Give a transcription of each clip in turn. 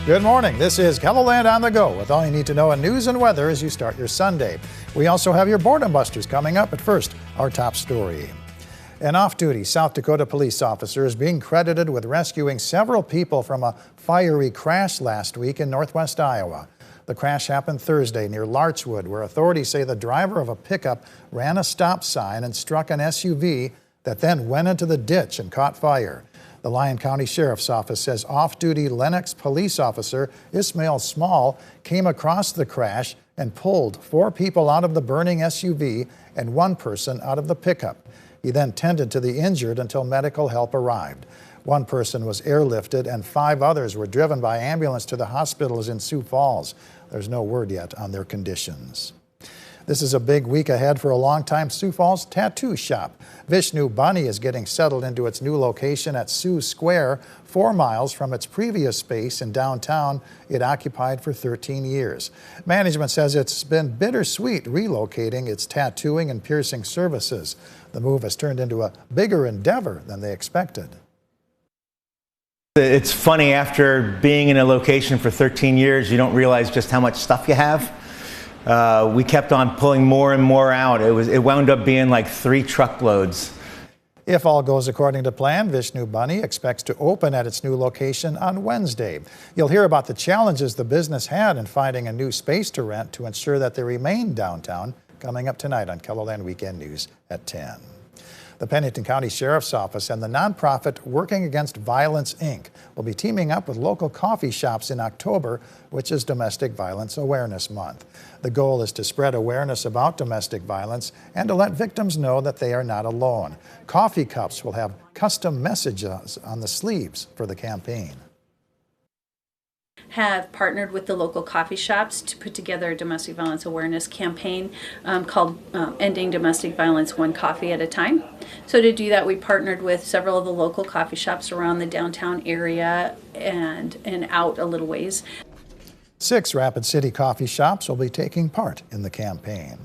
Good morning. This is KELOLAND On The Go with all you need to know in news and weather as you start your Sunday. We also have your boredom busters coming up, but first, our top story. An off-duty South Dakota police officer is being credited with rescuing several people from a fiery crash last week in northwest Iowa. The crash happened Thursday near Larchwood, where authorities say the driver of a pickup ran a stop sign and struck an SUV that then went into the ditch and caught fire. The Lyon County Sheriff's Office says off-duty Lennox police officer Ismail Small came across the crash and pulled 4 people out of the burning SUV and 1 person out of the pickup. He then tended to the injured until medical help arrived. 1 person was airlifted and 5 others were driven by ambulance to the hospitals in Sioux Falls. There's no word yet on their conditions. This is a big week ahead for a longtime Sioux Falls tattoo shop. Vishnu Bunny is getting settled into its new location at Sioux Square, 4 miles from its previous space in downtown it occupied for 13 years. Management says it's been bittersweet relocating its tattooing and piercing services. The move has turned into a bigger endeavor than they expected. It's funny, after being in a location for 13 years, you don't realize just how much stuff you have. We kept on pulling more and more out. It wound up being like 3 truckloads. If all goes according to plan, Vishnu Bunny expects to open at its new location on Wednesday. You'll hear about the challenges the business had in finding a new space to rent to ensure that they remain downtown, coming up tonight on KELOLAND Weekend News at 10. The Pennington County Sheriff's Office and the nonprofit Working Against Violence, Inc. will be teaming up with local coffee shops in October, which is Domestic Violence Awareness Month. The goal is to spread awareness about domestic violence and to let victims know that they are not alone. Coffee cups will have custom messages on the sleeves for the campaign. Have partnered with the local coffee shops to put together a domestic violence awareness campaign called Ending Domestic Violence One Coffee at a Time. So to do that, we partnered with several of the local coffee shops around the downtown area and out a little ways. 6 Rapid City coffee shops will be taking part in the campaign.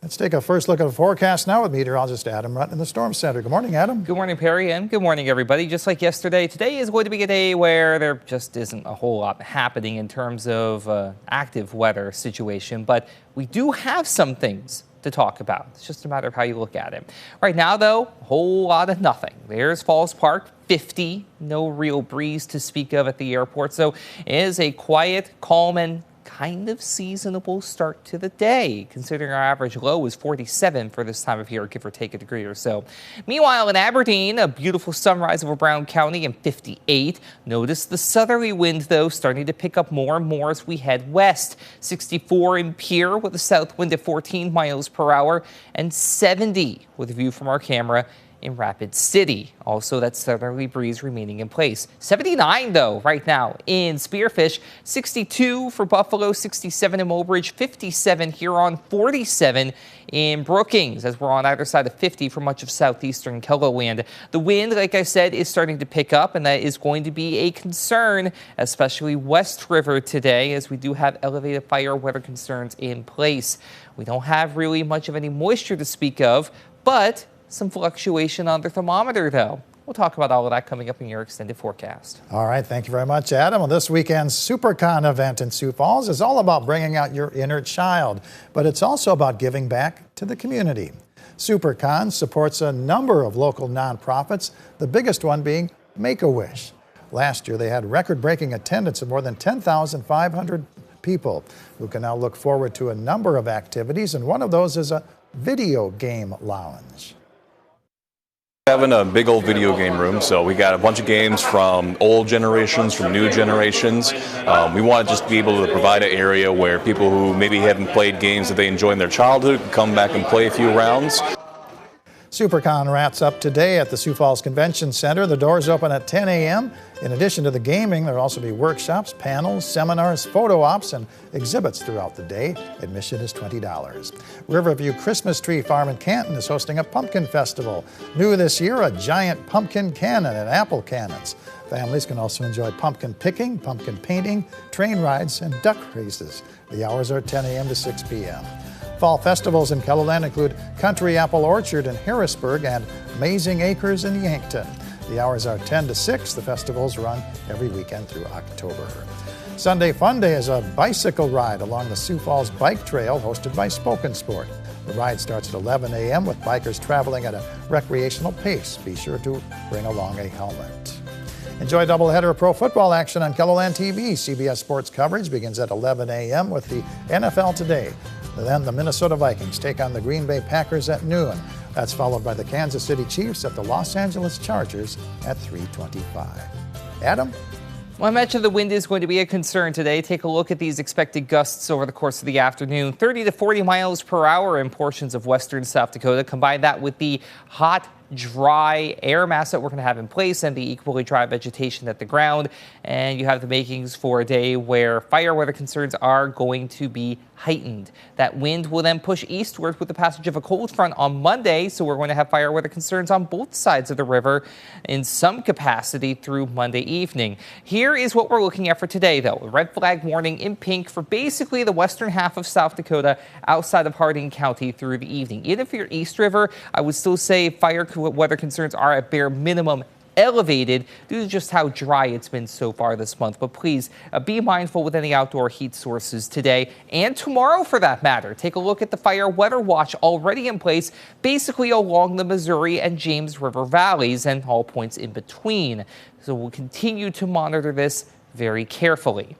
Let's take a first look at the forecast now with meteorologist Adam Rutt in the Storm Center. Good morning, Adam. Good morning, Perry, and good morning, everybody. Just like yesterday, today is going to be a day where there just isn't a whole lot happening in terms of active weather situation, but we do have some things to talk about. It's just a matter of how you look at it. Right now, though, a whole lot of nothing. There's Falls Park, 50, no real breeze to speak of at the airport, so it is a quiet, calm, and kind of seasonable start to the day, considering our average low is 47 for this time of year, give or take a degree or so. Meanwhile, in Aberdeen, a beautiful sunrise over Brown County and 58. Notice the southerly wind, though, starting to pick up more and more as we head west. 64 in Pierre with a south wind at 14 miles per hour, and 70 with a view from our camera in Rapid City. Also, that southerly breeze remaining in place. 79, though, right now in Spearfish. 62 for Buffalo, 67 in Mobridge, 57 Huron, 47 in Brookings, as we're on either side of 50 for much of southeastern KELOLAND. The wind, like I said, is starting to pick up, and that is going to be a concern, especially West River today, as we do have elevated fire weather concerns in place. We don't have really much of any moisture to speak of, but some fluctuation on the thermometer, though. We'll talk about all of that coming up in your extended forecast. All right, thank you very much, Adam. Well, this weekend's SuperCon event in Sioux Falls is all about bringing out your inner child, but it's also about giving back to the community. SuperCon supports a number of local nonprofits, the biggest one being Make-A-Wish. Last year, they had record-breaking attendance of more than 10,500 people who can now look forward to a number of activities, and one of those is a video game lounge. Having a big old video game room, so we got a bunch of games from old generations, from new generations. We want to just be able to provide an area where people who maybe haven't played games that they enjoy in their childhood can come back and play a few rounds. SuperCon wraps up today at the Sioux Falls Convention Center. The doors open at 10 a.m. In addition to the gaming, there will also be workshops, panels, seminars, photo ops, and exhibits throughout the day. Admission is $20. Riverview Christmas Tree Farm in Canton is hosting a pumpkin festival. New this year, a giant pumpkin cannon and apple cannons. Families can also enjoy pumpkin picking, pumpkin painting, train rides, and duck races. The hours are 10 a.m. to 6 p.m. Fall festivals in KELOLAND include Country Apple Orchard in Harrisburg and Amazing Acres in Yankton. The hours are 10 to 6. The festivals run every weekend through October. Sunday Fun Day is a bicycle ride along the Sioux Falls Bike Trail hosted by Spoken Sport. The ride starts at 11 a.m. with bikers traveling at a recreational pace. Be sure to bring along a helmet. Enjoy a doubleheader of pro football action on KELOLAND TV. CBS Sports coverage begins at 11 a.m. with the NFL Today. Then the Minnesota Vikings take on the Green Bay Packers at noon. That's followed by the Kansas City Chiefs at the Los Angeles Chargers at 3:25. Adam? Well, I mentioned the wind is going to be a concern today. Take a look at these expected gusts over the course of the afternoon. 30 to 40 miles per hour in portions of western South Dakota. Combine that with the hot, dry air mass that we're going to have in place and the equally dry vegetation at the ground. And you have the makings for a day where fire weather concerns are going to be heightened. That wind will then push eastward with the passage of a cold front on Monday. So we're going to have fire weather concerns on both sides of the river in some capacity through Monday evening. Here is what we're looking at for today, though. A red flag warning in pink for basically the western half of South Dakota outside of Harding County through the evening. Even if you're East River, I would still say fire weather concerns are at bare minimum elevated due to just how dry it's been so far this month. But please be mindful with any outdoor heat sources today and tomorrow for that matter. Take a look at the fire weather watch already in place basically along the Missouri and James River valleys and all points in between. So we'll continue to monitor this very carefully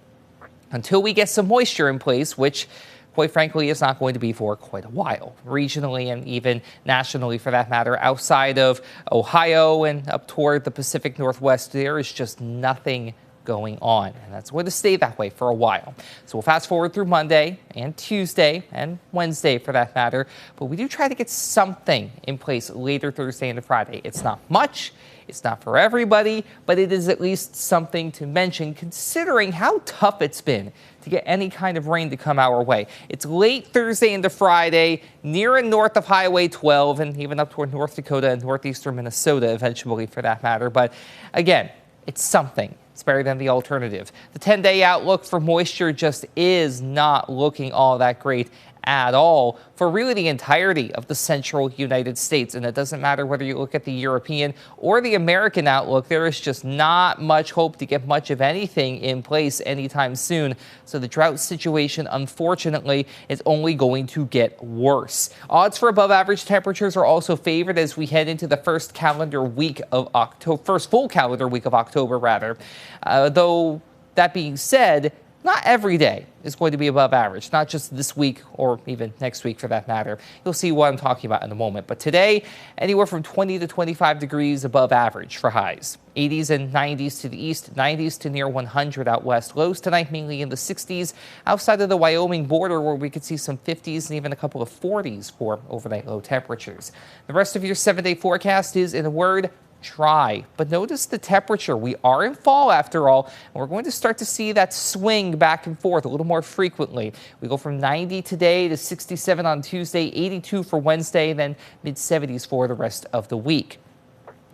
until we get some moisture in place, which quite frankly, is not going to be for quite a while, regionally and even nationally for that matter. Outside of Ohio and up toward the Pacific Northwest, there is just nothing going on, and that's going to stay that way for a while. So we'll fast forward through Monday and Tuesday and Wednesday for that matter, but we do try to get something in place later Thursday and Friday. It's not much. It's not for everybody, but it is at least something to mention considering how tough it's been to get any kind of rain to come our way. It's late Thursday into Friday, near and north of Highway 12, and even up toward North Dakota and northeastern Minnesota eventually for that matter. But again, it's something. It's better than the alternative. The 10-day outlook for moisture just is not looking all that great at all for really the entirety of the central United States. And it doesn't matter whether you look at the European or the American outlook, there is just not much hope to get much of anything in place anytime soon. So the drought situation, unfortunately, is only going to get worse. Odds for above average temperatures are also favored as we head into the first full calendar week of October rather. Though that being said, not every day is going to be above average, not just this week or even next week for that matter. You'll see what I'm talking about in a moment. But today, anywhere from 20 to 25 degrees above average for highs. 80s and 90s to the east, 90s to near 100 out west. Lows tonight mainly in the 60s outside of the Wyoming border where we could see some 50s and even a couple of 40s for overnight low temperatures. The rest of your 7-day forecast is, in a word, dry. But notice the temperature. We are in fall after all, and we're going to start to see that swing back and forth a little more frequently. We go from 90 today to 67 on Tuesday, 82 for Wednesday, and then mid-70s for the rest of the week.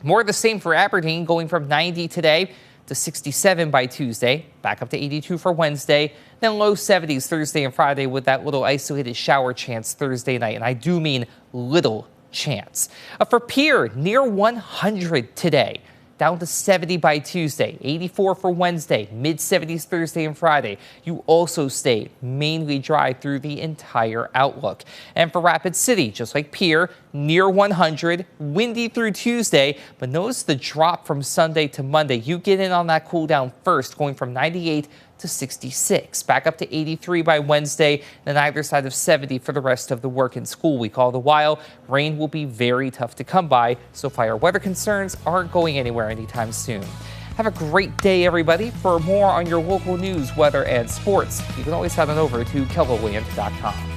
More of the same for Aberdeen, going from 90 today to 67 by Tuesday, back up to 82 for Wednesday, then low 70s Thursday and Friday with that little isolated shower chance Thursday night, and I do mean little chance. For Pierre, near 100 today, down to 70 by Tuesday, 84 for Wednesday, mid-70s Thursday and Friday. You also stay mainly dry through the entire outlook. And for Rapid City, just like Pierre, near 100, windy through Tuesday, but notice the drop from Sunday to Monday. You get in on that cool down first, going from 98 to 66, back up to 83 by Wednesday, and either side of 70 for the rest of the work and school week. All the while, rain will be very tough to come by, so fire weather concerns aren't going anywhere anytime soon. Have a great day, everybody. For more on your local news, weather, and sports, you can always head on over to KELOLAND.com.